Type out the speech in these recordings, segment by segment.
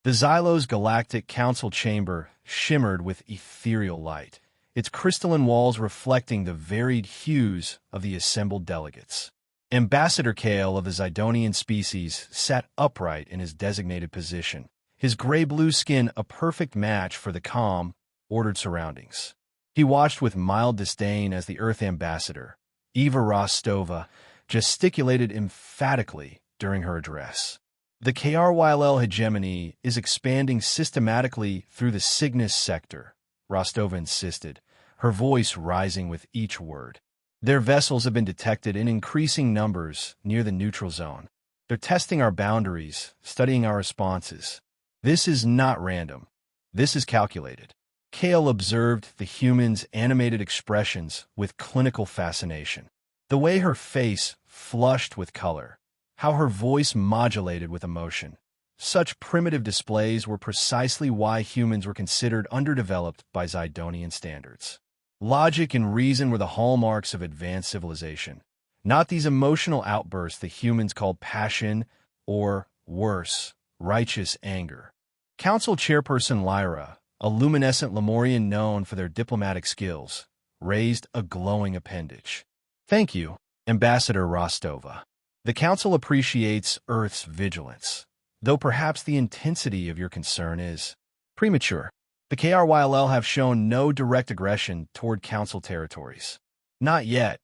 The Xylos Galactic Council chamber shimmered with ethereal light, its crystalline walls reflecting the varied hues of the assembled delegates. Ambassador Kale of the Zidonian species sat upright in his designated position, his gray-blue skin a perfect match for the calm, ordered surroundings. He watched with mild disdain as the Earth ambassador, Eva Rostova, gesticulated emphatically during her address. The KRYLL hegemony is expanding systematically through the Cygnus sector, Rostova insisted, her voice rising with each word. Their vessels have been detected in increasing numbers near the neutral zone. They're testing our boundaries, studying our responses. This is not random. This is calculated. Kale observed the human's animated expressions with clinical fascination. The way her face flushed with color, how her voice modulated with emotion. Such primitive displays were precisely why humans were considered underdeveloped by Zidonian standards. Logic and reason were the hallmarks of advanced civilization, not these emotional outbursts that humans called passion or, worse, righteous anger. Council Chairperson Lyra, a luminescent Lemurian known for their diplomatic skills, raised a glowing appendage. "Thank you, Ambassador Rostova. The Council appreciates Earth's vigilance, though perhaps the intensity of your concern is premature. The KRYLL have shown no direct aggression toward Council territories." "Not yet,"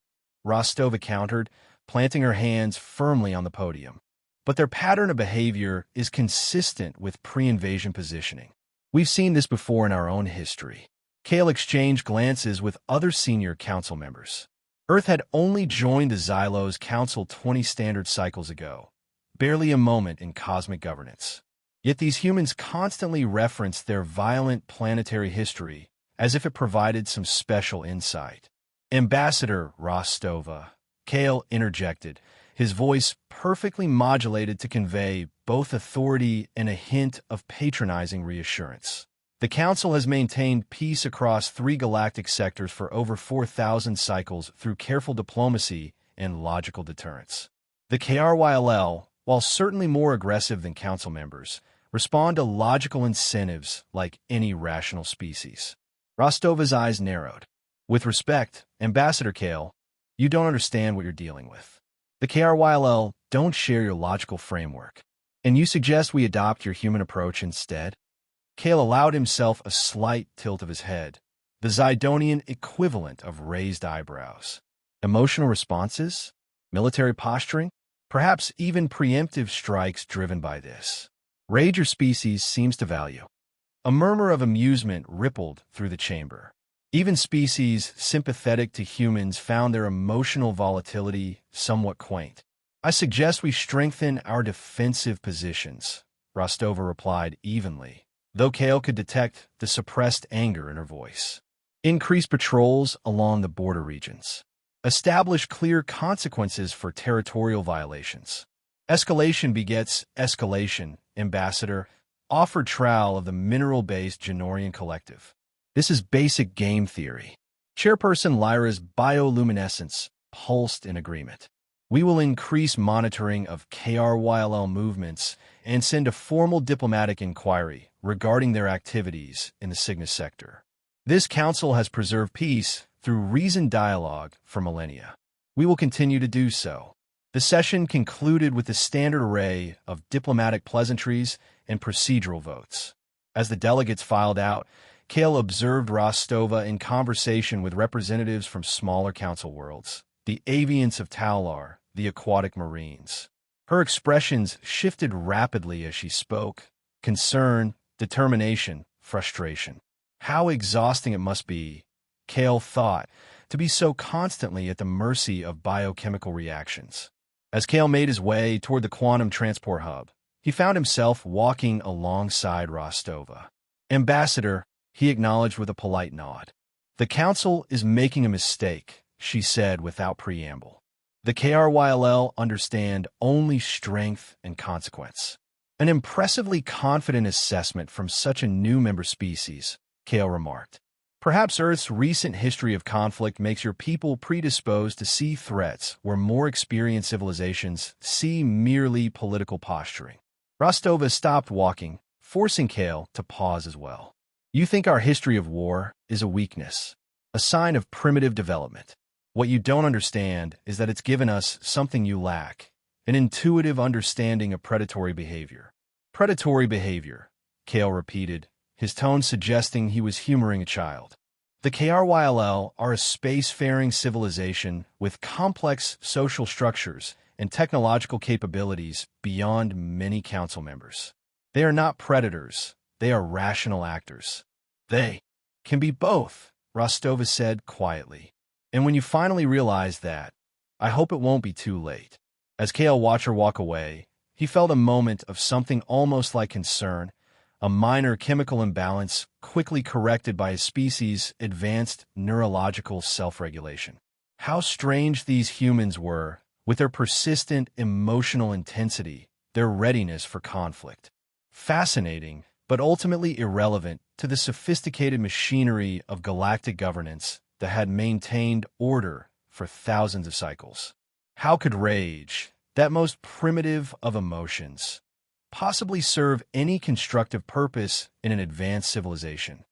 Rostova countered, planting her hands firmly on the podium. "But their pattern of behavior is consistent with pre-invasion positioning. We've seen this before in our own history." Kale exchanged glances with other senior Council members. Earth had only joined the Xylos Council 20 standard cycles ago, barely a moment in cosmic governance. Yet these humans constantly referenced their violent planetary history as if it provided some special insight. "Ambassador Rostova," Kale interjected, his voice perfectly modulated to convey both authority and a hint of patronizing reassurance. "The Council has maintained peace across 3 galactic sectors for over 4,000 cycles through careful diplomacy and logical deterrence. The KRYLL, while certainly more aggressive than Council members, respond to logical incentives like any rational species." Rostova's eyes narrowed. "With respect, Ambassador Kale, you don't understand what you're dealing with. The KRYLL don't share your logical framework, and you suggest we adopt your human approach instead?" Kale allowed himself a slight tilt of his head, the Zidonian equivalent of raised eyebrows. "Emotional responses? Military posturing? Perhaps even preemptive strikes driven by this. Rage your species seems to value." A murmur of amusement rippled through the chamber. Even species sympathetic to humans found their emotional volatility somewhat quaint. "I suggest we strengthen our defensive positions," Rostova replied evenly, though Kale could detect the suppressed anger in her voice. "Increase patrols along the border regions. Establish clear consequences for territorial violations. Escalation begets escalation, Ambassador," offered Trowel of the mineral-based Genorian collective. "This is basic game theory." Chairperson Lyra's bioluminescence pulsed in agreement. "We will increase monitoring of KRYLL movements and send a formal diplomatic inquiry regarding their activities in the Cygnus sector. This council has preserved peace through reasoned dialogue for millennia. We will continue to do so." The session concluded with the standard array of diplomatic pleasantries and procedural votes. As the delegates filed out, Kale observed Rostova in conversation with representatives from smaller council worlds, the avians of Taular, the aquatic marines. Her expressions shifted rapidly as she spoke: concern, determination, frustration. How exhausting it must be, Kale thought, to be so constantly at the mercy of biochemical reactions. As Kale made his way toward the quantum transport hub, he found himself walking alongside Rostova. "Ambassador," he acknowledged with a polite nod. "The Council is making a mistake," she said without preamble. "The KRYLL understand only strength and consequence." "An impressively confident assessment from such a new member species," Kale remarked. "Perhaps Earth's recent history of conflict makes your people predisposed to see threats where more experienced civilizations see merely political posturing." Rostova stopped walking, forcing Kale to pause as well. You think our history of war is a weakness, a sign of primitive development. What you don't understand is that it's given us something you lack, an intuitive understanding of predatory behavior. Predatory behavior, Kale repeated, his tone suggesting he was humoring a child. The KRYLL are a spacefaring civilization with complex social structures and technological capabilities beyond many council members. They are not predators, they are rational actors. They can be both, Rostova said quietly. And when you finally realize that, I hope it won't be too late. As Kale watched her walk away, he felt a moment of something almost like concern, a minor chemical imbalance quickly corrected by his species' advanced neurological self-regulation. How strange these humans were, with their persistent emotional intensity, their readiness for conflict. Fascinating, but ultimately irrelevant to the sophisticated machinery of galactic governance that had maintained order for thousands of cycles. How could rage, that most primitive of emotions, possibly serve any constructive purpose in an advanced civilization?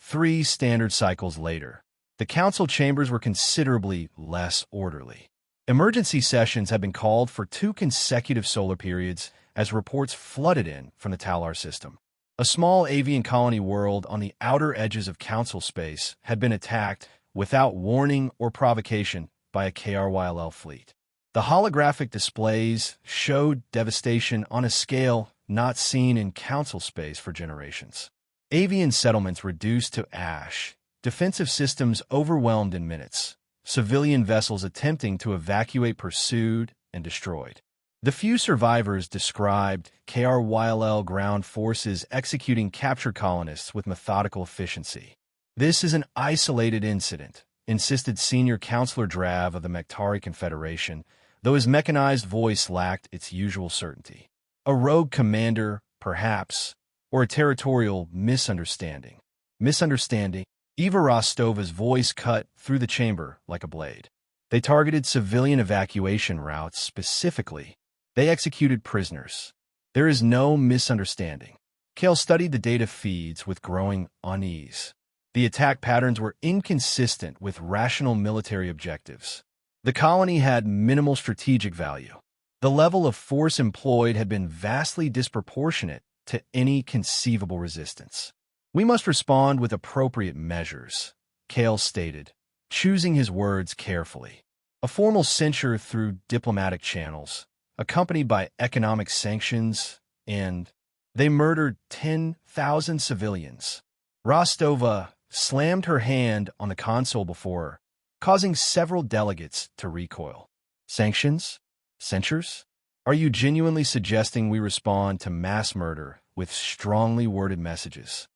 3 standard cycles later, the council chambers were considerably less orderly. Emergency sessions had been called for 2 consecutive solar periods as reports flooded in from the Talar system. A small avian colony world on the outer edges of council space had been attacked without warning or provocation by a KRYLL fleet. The holographic displays showed devastation on a scale not seen in council space for generations. Avian settlements reduced to ash, defensive systems overwhelmed in minutes, civilian vessels attempting to evacuate pursued and destroyed. The few survivors described KRYLL ground forces executing captured colonists with methodical efficiency. This is an isolated incident, insisted Senior Counselor Drav of the Mektari Confederation, though his mechanized voice lacked its usual certainty. A rogue commander, perhaps, or a territorial misunderstanding. Misunderstanding? Eva Rostova's voice cut through the chamber like a blade. They targeted civilian evacuation routes specifically. They executed prisoners. There is no misunderstanding. Kale studied the data feeds with growing unease. The attack patterns were inconsistent with rational military objectives. The colony had minimal strategic value. The level of force employed had been vastly disproportionate to any conceivable resistance. We must respond with appropriate measures, Kale stated, choosing his words carefully. A formal censure through diplomatic channels, accompanied by economic sanctions, and they murdered 10,000 civilians. Rostova slammed her hand on the console before her, causing several delegates to recoil. Sanctions? Censures? Are you genuinely suggesting we respond to mass murder with strongly worded messages?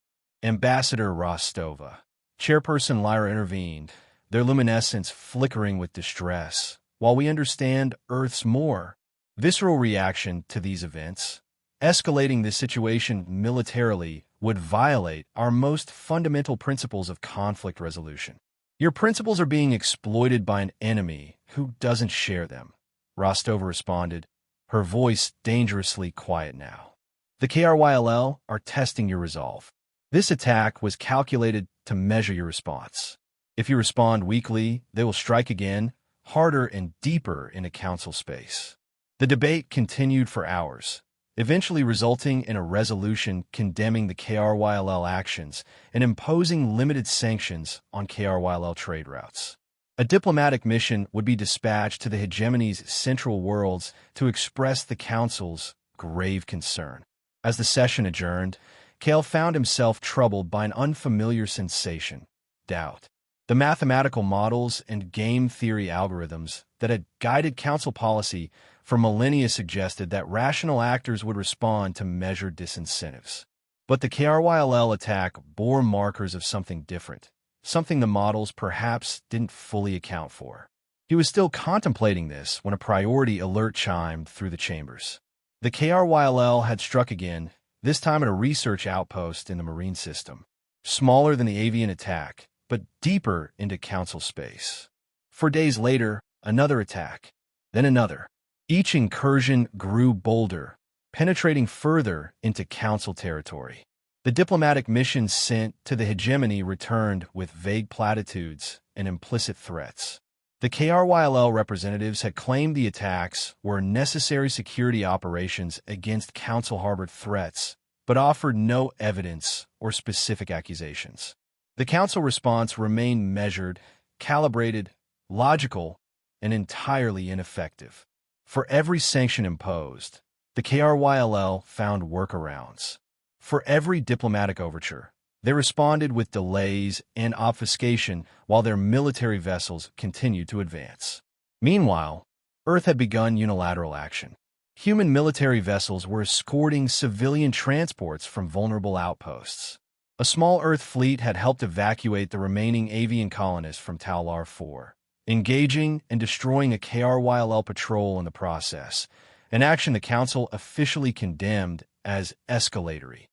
Ambassador Rostova. Chairperson Lyra intervened, their luminescence flickering with distress. While we understand Earth's more visceral reaction to these events, escalating this situation militarily would violate our most fundamental principles of conflict resolution. Your principles are being exploited by an enemy who doesn't share them, Rostova responded, her voice dangerously quiet now. The KRYLL are testing your resolve. This attack was calculated to measure your response. If you respond weakly, they will strike again, harder and deeper into council space. The debate continued for hours, eventually resulting in a resolution condemning the KRYLL actions and imposing limited sanctions on KRYLL trade routes. A diplomatic mission would be dispatched to the hegemony's central worlds to express the Council's grave concern. As the session adjourned, Kale found himself troubled by an unfamiliar sensation, doubt. The mathematical models and game theory algorithms that had guided Council policy for millennia suggested that rational actors would respond to measured disincentives. But the KRYLL attack bore markers of something different, something the models perhaps didn't fully account for. He was still contemplating this when a priority alert chimed through the chambers. The KRYLL had struck again, this time at a research outpost in the marine system, smaller than the avian attack, but deeper into Council space. 4 days later, another attack, then another. Each incursion grew bolder, penetrating further into Council territory. The diplomatic missions sent to the hegemony returned with vague platitudes and implicit threats. The KRYLL representatives had claimed the attacks were necessary security operations against Council-harbored threats, but offered no evidence or specific accusations. The Council response remained measured, calibrated, logical, and entirely ineffective. For every sanction imposed, the KRYLL found workarounds. For every diplomatic overture, they responded with delays and obfuscation while their military vessels continued to advance. Meanwhile, Earth had begun unilateral action. Human military vessels were escorting civilian transports from vulnerable outposts. A small Earth fleet had helped evacuate the remaining avian colonists from Taular 4, engaging and destroying a KRYLL patrol in the process, an action the Council officially condemned as escalatory.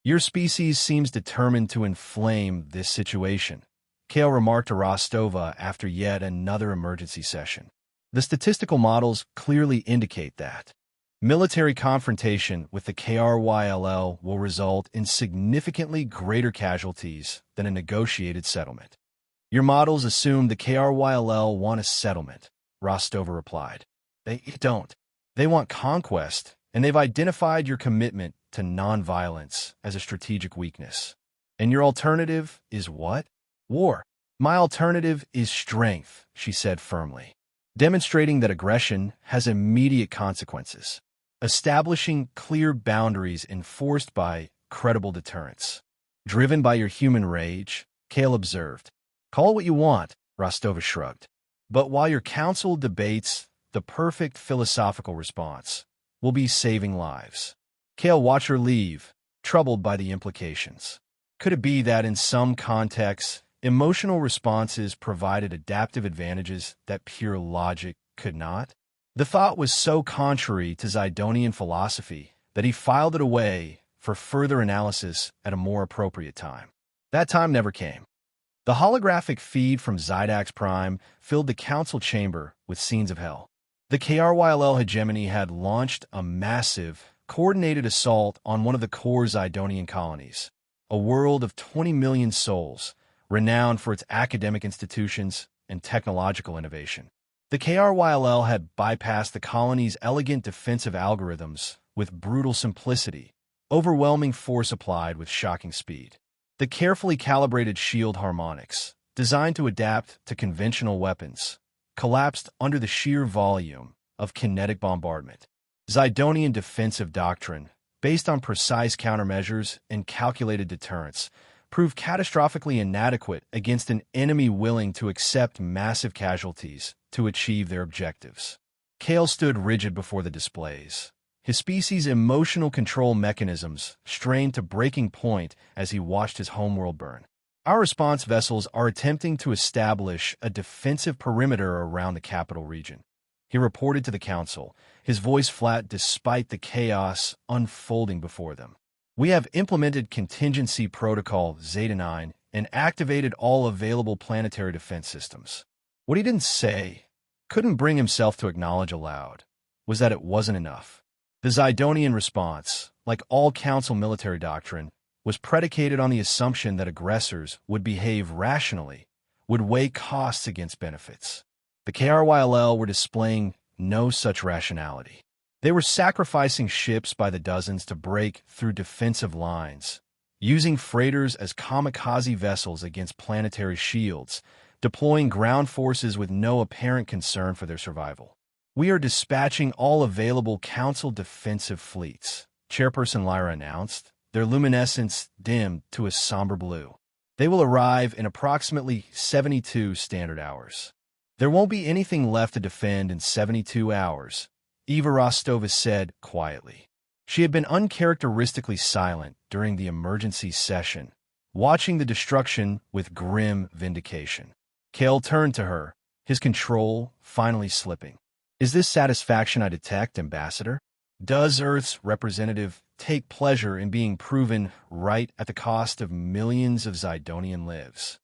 Your species seems determined to inflame this situation, Kale remarked to Rostova after yet another emergency session. The statistical models clearly indicate that military confrontation with the KRYLL will result in significantly greater casualties than a negotiated settlement. Your models assume the KRYLL want a settlement, Rostova replied. They don't. They want conquest, and they've identified your commitment to nonviolence as a strategic weakness. And your alternative is what? War. My alternative is strength, she said firmly, demonstrating that aggression has immediate consequences, establishing clear boundaries enforced by credible deterrence. Driven by your human rage, Kale observed. Call it what you want, Rostova shrugged. But while your council debates, the perfect philosophical response will be saving lives. Kale watched her leave, troubled by the implications. Could it be that in some contexts, emotional responses provided adaptive advantages that pure logic could not? The thought was so contrary to Zidonian philosophy that he filed it away for further analysis at a more appropriate time. That time never came. The holographic feed from Zydax Prime filled the council chamber with scenes of hell. The KRYLL hegemony had launched a massive, coordinated assault on one of the core Zidonian colonies, a world of 20 million souls, renowned for its academic institutions and technological innovation. The KRYLL had bypassed the colony's elegant defensive algorithms with brutal simplicity, overwhelming force applied with shocking speed. The carefully calibrated shield harmonics, designed to adapt to conventional weapons, collapsed under the sheer volume of kinetic bombardment. Zidonian defensive doctrine, based on precise countermeasures and calculated deterrence, proved catastrophically inadequate against an enemy willing to accept massive casualties to achieve their objectives. Kale stood rigid before the displays, his species' emotional control mechanisms strained to breaking point as he watched his homeworld burn. Our response vessels are attempting to establish a defensive perimeter around the capital region, he reported to the council, his voice flat despite the chaos unfolding before them. We have implemented contingency protocol Zeta 9 and activated all available planetary defense systems. What he didn't say, couldn't bring himself to acknowledge aloud, was that it wasn't enough. The Zidonian response, like all council military doctrine, was predicated on the assumption that aggressors would behave rationally, would weigh costs against benefits. The KRYLL were displaying no such rationality. They were sacrificing ships by the dozens to break through defensive lines, using freighters as kamikaze vessels against planetary shields, deploying ground forces with no apparent concern for their survival. We are dispatching all available Council defensive fleets, Chairperson Lyra announced, their luminescence dimmed to a somber blue. They will arrive in approximately 72 standard hours. There won't be anything left to defend in 72 hours, Eva Rostova said quietly. She had been uncharacteristically silent during the emergency session, watching the destruction with grim vindication. Kale turned to her, his control finally slipping. Is this satisfaction I detect, Ambassador? Does Earth's representative take pleasure in being proven right at the cost of millions of Zidonian lives?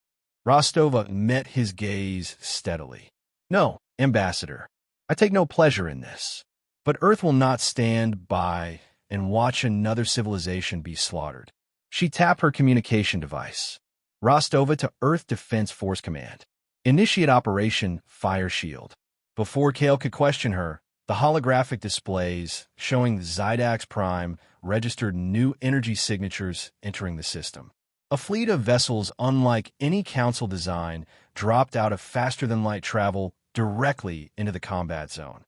Rostova met his gaze steadily. No, Ambassador, I take no pleasure in this. But Earth will not stand by and watch another civilization be slaughtered. She tapped her communication device. Rostova to Earth Defense Force Command. Initiate Operation Fire Shield. Before Kale could question her, the holographic displays showing Zydax Prime registered new energy signatures entering the system. A fleet of vessels unlike any Council design dropped out of faster-than-light travel directly into the combat zone.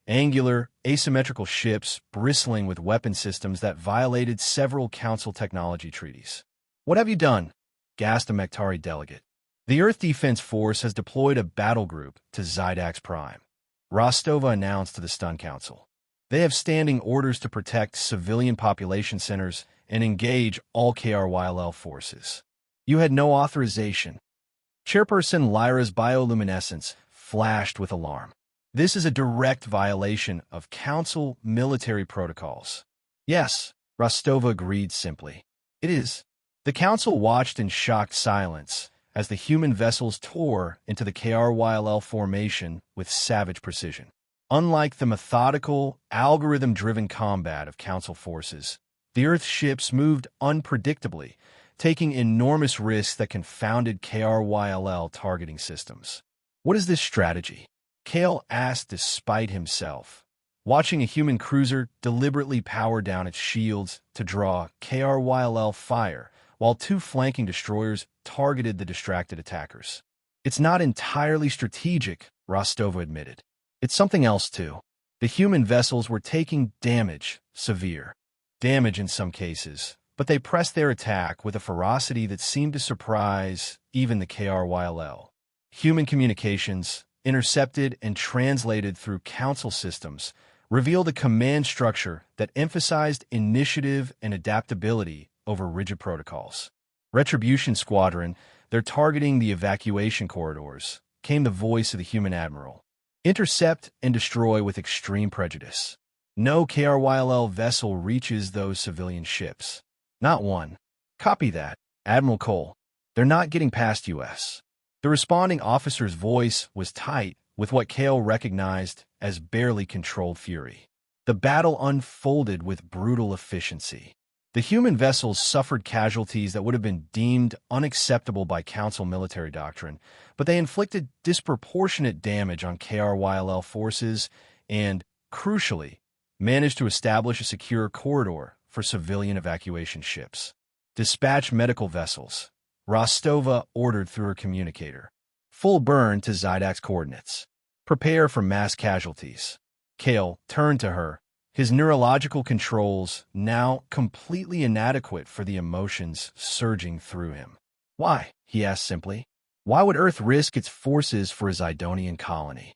Angular, asymmetrical ships bristling with weapon systems that violated several Council technology treaties. "What have you done?" gasped a Mektari delegate. "The Earth Defense Force has deployed a battle group to Zydax Prime," Rostova announced to the Stun Council. "They have standing orders to protect civilian population centers and engage all KRYLL forces." "You had no authorization." Chairperson Lyra's bioluminescence flashed with alarm. "This is a direct violation of Council military protocols." "Yes," Rostova agreed simply. "It is." The Council watched in shocked silence as the human vessels tore into the KRYLL formation with savage precision. Unlike the methodical, algorithm-driven combat of Council forces, the Earth ships moved unpredictably, taking enormous risks that confounded KRYLL targeting systems. "What is this strategy?" Kale asked despite himself, watching a human cruiser deliberately power down its shields to draw KRYLL fire, while two flanking destroyers targeted the distracted attackers. "It's not entirely strategic," Rostova admitted. "It's something else, too. The human vessels were taking damage, severe damage in some cases, but they pressed their attack with a ferocity that seemed to surprise even the KRYLL. Human communications, intercepted and translated through Council systems, revealed a command structure that emphasized initiative and adaptability over rigid protocols. "Retribution Squadron, they're targeting the evacuation corridors," came the voice of the human admiral. "Intercept and destroy with extreme prejudice. No KRYLL vessel reaches those civilian ships. Not one." "Copy that, Admiral Cole. They're not getting past U.S." The responding officer's voice was tight with what Kale recognized as barely controlled fury. The battle unfolded with brutal efficiency. The human vessels suffered casualties that would have been deemed unacceptable by Council military doctrine, but they inflicted disproportionate damage on KRYLL forces and, crucially, managed to establish a secure corridor for civilian evacuation ships. "Dispatch medical vessels," Rostova ordered through her communicator. "Full burn to Zydax coordinates. Prepare for mass casualties." Kale turned to her, his neurological controls now completely inadequate for the emotions surging through him. "Why?" he asked simply. "Why would Earth risk its forces for a Zydonian colony?"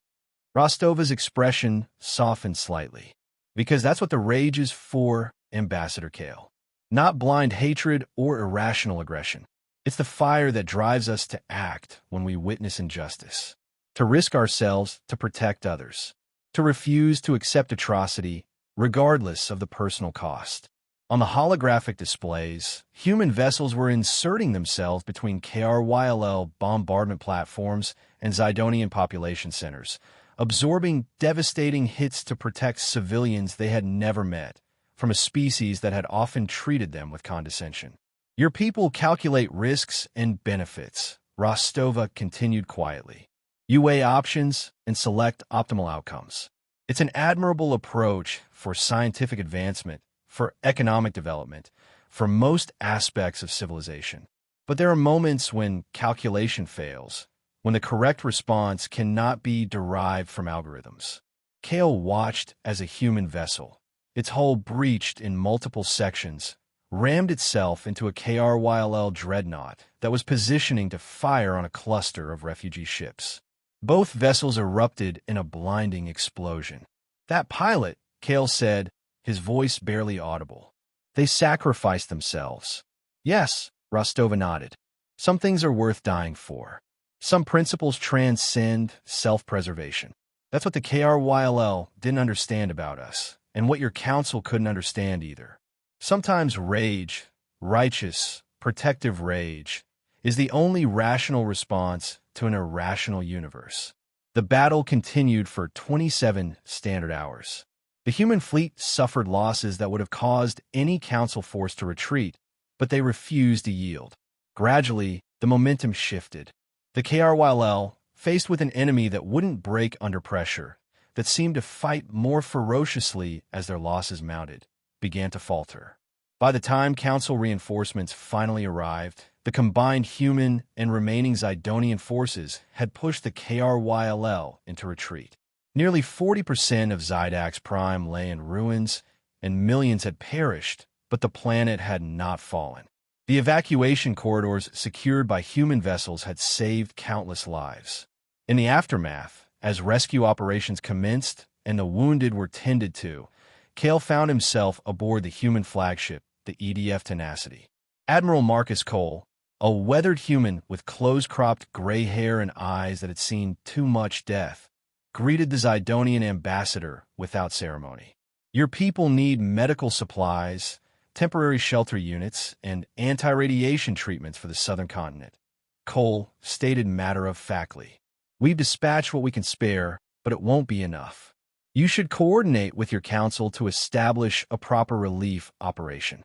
Rostova's expression softened slightly. "Because that's what the rage is for, Ambassador Kale. Not blind hatred or irrational aggression. It's the fire that drives us to act when we witness injustice, to risk ourselves to protect others, to refuse to accept atrocity regardless of the personal cost." On the holographic displays, human vessels were inserting themselves between KRYLL bombardment platforms and Zydonian population centers, absorbing devastating hits to protect civilians they had never met, from a species that had often treated them with condescension. "Your people calculate risks and benefits," Rostova continued quietly. "You weigh options and select optimal outcomes. It's an admirable approach for scientific advancement, for economic development, for most aspects of civilization. But there are moments when calculation fails, when the correct response cannot be derived from algorithms." Kale watched as a human vessel, its hull breached in multiple sections, rammed itself into a KRYLL dreadnought that was positioning to fire on a cluster of refugee ships. Both vessels erupted in a blinding explosion. "That pilot," Kale said, his voice barely audible. "They sacrificed themselves." "Yes," Rostova nodded. "Some things are worth dying for. Some principles transcend self-preservation. That's what the KRYLL didn't understand about us, and what your Council couldn't understand either. Sometimes rage, righteous, protective rage, is the only rational response to an irrational universe." The battle continued for 27 standard hours. The human fleet suffered losses that would have caused any council force to retreat, but they refused to yield. Gradually, the momentum shifted. The KRYL, faced with an enemy that wouldn't break under pressure, that seemed to fight more ferociously as their losses mounted, began to falter. By the time council reinforcements finally arrived, the combined human and remaining Zidonian forces had pushed the KRYL into retreat. Nearly 40% of Zydax Prime lay in ruins, and millions had perished, but the planet had not fallen. The evacuation corridors secured by human vessels had saved countless lives. In the aftermath, as rescue operations commenced and the wounded were tended to, Kale found himself aboard the human flagship, the EDF Tenacity. Admiral Marcus Cole, a weathered human with close-cropped gray hair and eyes that had seen too much death, greeted the Zidonian ambassador without ceremony. "Your people need medical supplies, temporary shelter units, and anti-radiation treatments for the southern continent," Cole stated matter-of-factly. "We've dispatched what we can spare, but it won't be enough. You should coordinate with your council to establish a proper relief operation."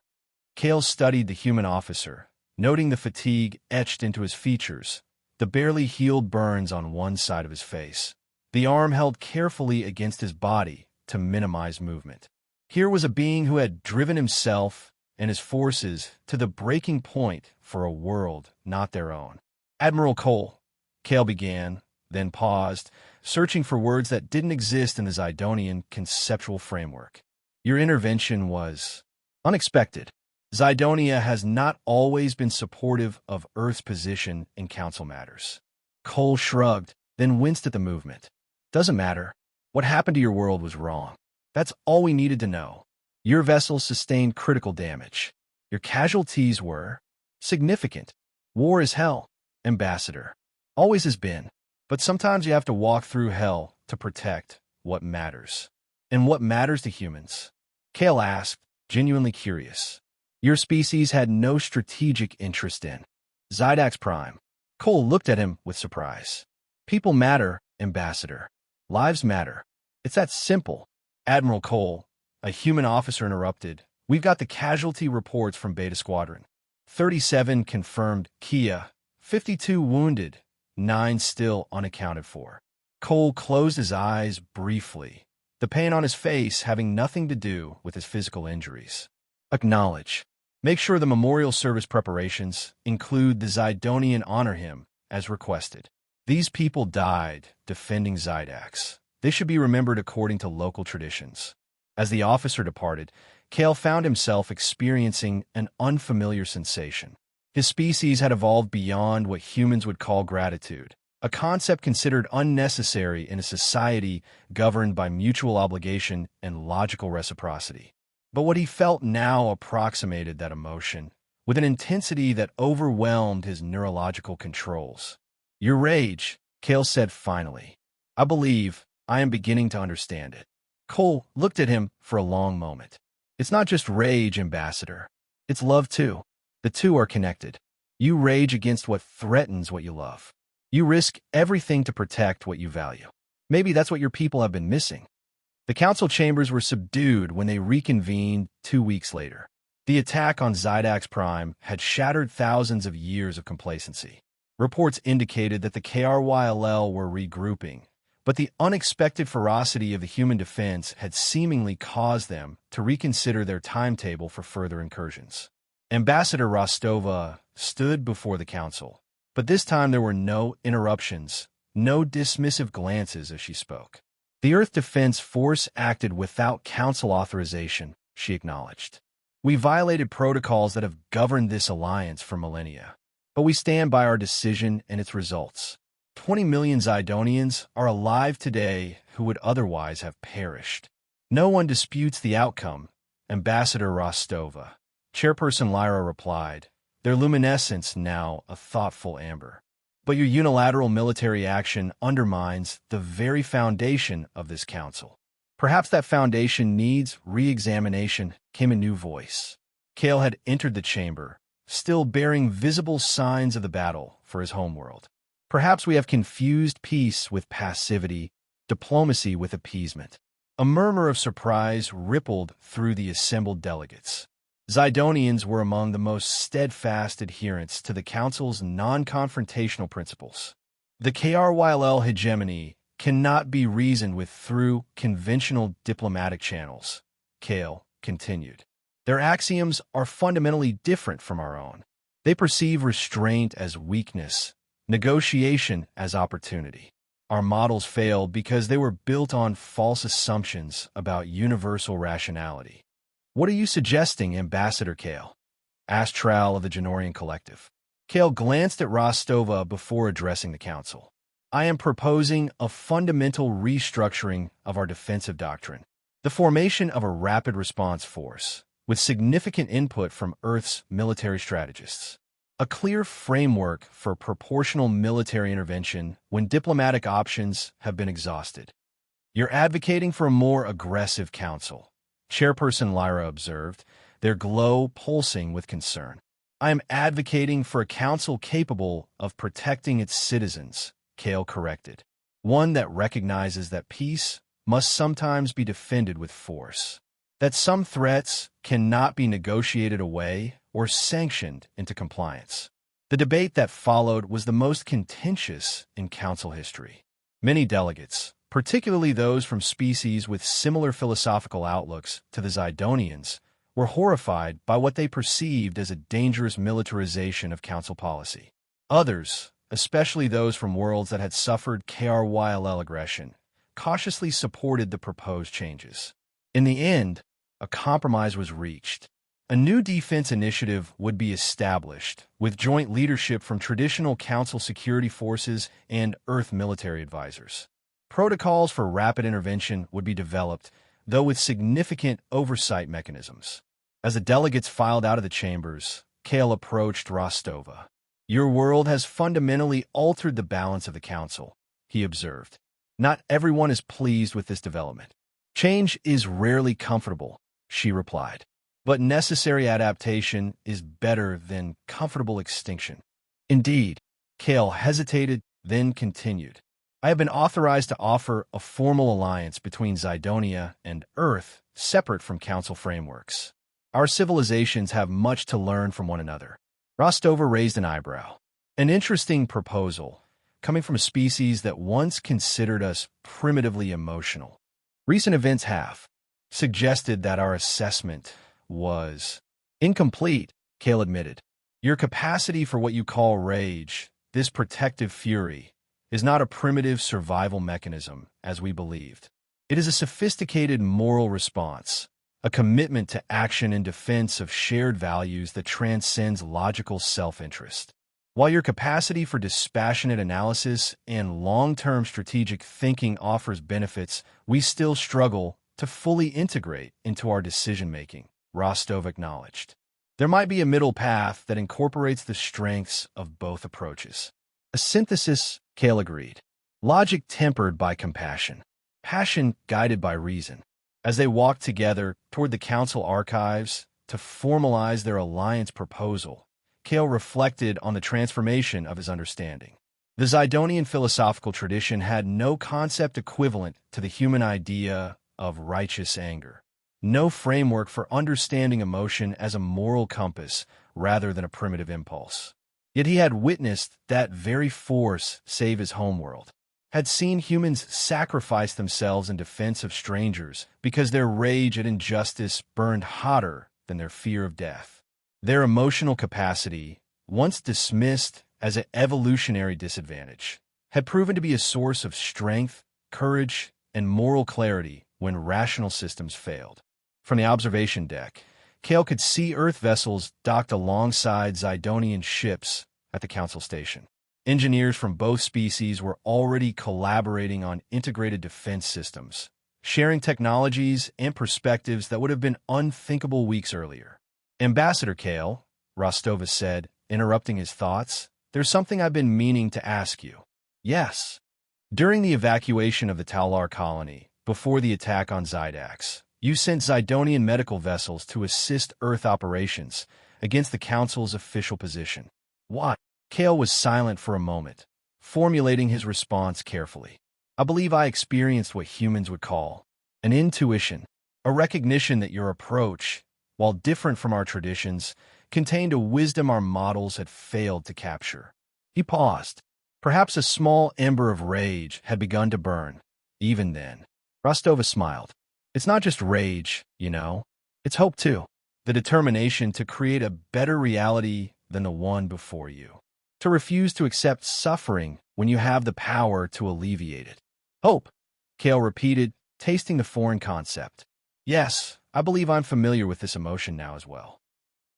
Kale studied the human officer, noting the fatigue etched into his features, the barely healed burns on one side of his face, the arm held carefully against his body to minimize movement. Here was a being who had driven himself and his forces to the breaking point for a world not their own. "Admiral Cole," Kale began, then paused, searching for words that didn't exist in the Zidonian conceptual framework. "Your intervention was unexpected. Zidonia has not always been supportive of Earth's position in council matters." Cole shrugged, then winced at the movement. "Doesn't matter. What happened to your world was wrong. That's all we needed to know. Your vessel sustained critical damage. Your casualties were significant. War is hell, Ambassador. Always has been. But sometimes you have to walk through hell to protect what matters." "And what matters to humans?" Kale asked, genuinely curious. "Your species had no strategic interest in Zydax Prime." Cole looked at him with surprise. "People matter, Ambassador. Lives matter. It's that simple." "Admiral Cole," a human officer interrupted, "we've got the casualty reports from Beta Squadron. 37 confirmed Kia, 52 wounded, 9 still unaccounted for." Cole closed his eyes briefly, the pain on his face having nothing to do with his physical injuries. "Acknowledge. Make sure the memorial service preparations include the Zidonian honor hymn as requested. These people died defending Zydax. They should be remembered according to local traditions." As the officer departed, Kale found himself experiencing an unfamiliar sensation. His species had evolved beyond what humans would call gratitude, a concept considered unnecessary in a society governed by mutual obligation and logical reciprocity. But what he felt now approximated that emotion, with an intensity that overwhelmed his neurological controls. "Your rage," Kale said finally. "I believe I am beginning to understand it." Cole looked at him for a long moment. "It's not just rage, Ambassador. It's love, too. The two are connected. You rage against what threatens what you love. You risk everything to protect what you value. Maybe that's what your people have been missing." The council chambers were subdued when they reconvened 2 weeks later. The attack on Zydax Prime had shattered thousands of years of complacency. Reports indicated that the KRYL were regrouping, but the unexpected ferocity of the human defense had seemingly caused them to reconsider their timetable for further incursions. Ambassador Rostova stood before the council, but this time there were no interruptions, no dismissive glances as she spoke. "The Earth Defense Force acted without council authorization," she acknowledged. "We violated protocols that have governed this alliance for millennia, but we stand by our decision and its results. 20 million Zidonians are alive today who would otherwise have perished. No one disputes the outcome, Ambassador Rostova." Chairperson Lyra replied, their luminescence now a thoughtful amber. "But your unilateral military action undermines the very foundation of this council. Perhaps that foundation needs re-examination," came a new voice. Kale had entered the chamber, still bearing visible signs of the battle for his homeworld. "Perhaps we have confused peace with passivity, diplomacy with appeasement." A murmur of surprise rippled through the assembled delegates. Zidonians were among the most steadfast adherents to the Council's non-confrontational principles. The KRYL hegemony cannot be reasoned with through conventional diplomatic channels, Kale continued. Their axioms are fundamentally different from our own. They perceive restraint as weakness, negotiation as opportunity. Our models failed because they were built on false assumptions about universal rationality. What are you suggesting, Ambassador Kale? Asked Trowell of the Janorian Collective. Kale glanced at Rostova before addressing the council. I am proposing a fundamental restructuring of our defensive doctrine. The formation of a rapid response force, with significant input from Earth's military strategists. A clear framework for proportional military intervention when diplomatic options have been exhausted. You're advocating for a more aggressive council, Chairperson Lyra observed, their glow pulsing with concern. I am advocating for a council capable of protecting its citizens, Kale corrected. One that recognizes that peace must sometimes be defended with force. That some threats cannot be negotiated away or sanctioned into compliance. The debate that followed was the most contentious in council history. Many delegates, particularly those from species with similar philosophical outlooks to the Zidonians, were horrified by what they perceived as a dangerous militarization of council policy. Others, especially those from worlds that had suffered KRYL aggression, cautiously supported the proposed changes. In the end, a compromise was reached. A new defense initiative would be established, with joint leadership from traditional Council security forces and Earth military advisors. Protocols for rapid intervention would be developed, though with significant oversight mechanisms. As the delegates filed out of the chambers, Kale approached Rostova. Your world has fundamentally altered the balance of the Council, he observed. Not everyone is pleased with this development. Change is rarely comfortable, she replied. But necessary adaptation is better than comfortable extinction. Indeed, Kale hesitated, then continued. I have been authorized to offer a formal alliance between Zidonia and Earth, separate from Council frameworks. Our civilizations have much to learn from one another. Rostova raised an eyebrow. An interesting proposal, coming from a species that once considered us primitively emotional. Recent events have suggested that our assessment was incomplete, Kale admitted. Your capacity for what you call rage, this protective fury, is not a primitive survival mechanism, as we believed. It is a sophisticated moral response, a commitment to action in defense of shared values that transcends logical self-interest. While your capacity for dispassionate analysis and long-term strategic thinking offers benefits, we still struggle to fully integrate into our decision-making, Rostov acknowledged. There might be a middle path that incorporates the strengths of both approaches. A synthesis, Kale agreed. Logic tempered by compassion. Passion guided by reason. As they walked together toward the Council archives to formalize their alliance proposal, Kale reflected on the transformation of his understanding. The Zidonian philosophical tradition had no concept equivalent to the human idea of righteous anger. No framework for understanding emotion as a moral compass rather than a primitive impulse. Yet he had witnessed that very force save his homeworld, had seen humans sacrifice themselves in defense of strangers because their rage at injustice burned hotter than their fear of death. Their emotional capacity, once dismissed as an evolutionary disadvantage, had proven to be a source of strength, courage, and moral clarity when rational systems failed. From the observation deck, Kale could see Earth vessels docked alongside Zidonian ships at the Council station. Engineers from both species were already collaborating on integrated defense systems, sharing technologies and perspectives that would have been unthinkable weeks earlier. Ambassador Kale, Rostova said, interrupting his thoughts, there's something I've been meaning to ask you. Yes. During the evacuation of the Taular colony, before the attack on Zydax, you sent Zidonian medical vessels to assist Earth operations against the Council's official position. Why? Kale was silent for a moment, formulating his response carefully. I believe I experienced what humans would call an intuition, a recognition that your approach, while different from our traditions, contained a wisdom our models had failed to capture. He paused. Perhaps a small ember of rage had begun to burn. Even then, Rostova smiled. It's not just rage, you know. It's hope, too. The determination to create a better reality than the one before you. To refuse to accept suffering when you have the power to alleviate it. Hope, Kale repeated, tasting the foreign concept. Yes, I believe I'm familiar with this emotion now as well.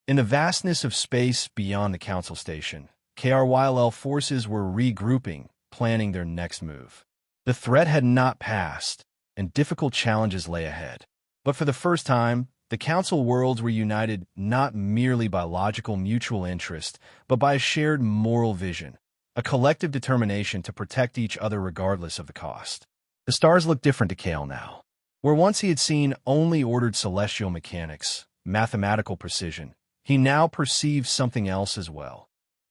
In the vastness of space beyond the council station, KRYLL forces were regrouping, planning their next move. The threat had not passed, and difficult challenges lay ahead. But for the first time, the council worlds were united not merely by logical mutual interest, but by a shared moral vision, a collective determination to protect each other regardless of the cost. The stars looked different to Kale now. Where once he had seen only ordered celestial mechanics, mathematical precision, he now perceived something else as well.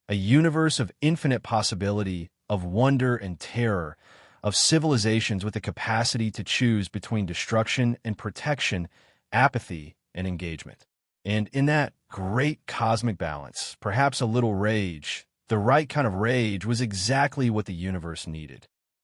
A universe of infinite possibility, of wonder and terror, of civilizations with the capacity to choose between destruction and protection, apathy and engagement. And in that great cosmic balance, perhaps a little rage, the right kind of rage, was exactly what the universe needed.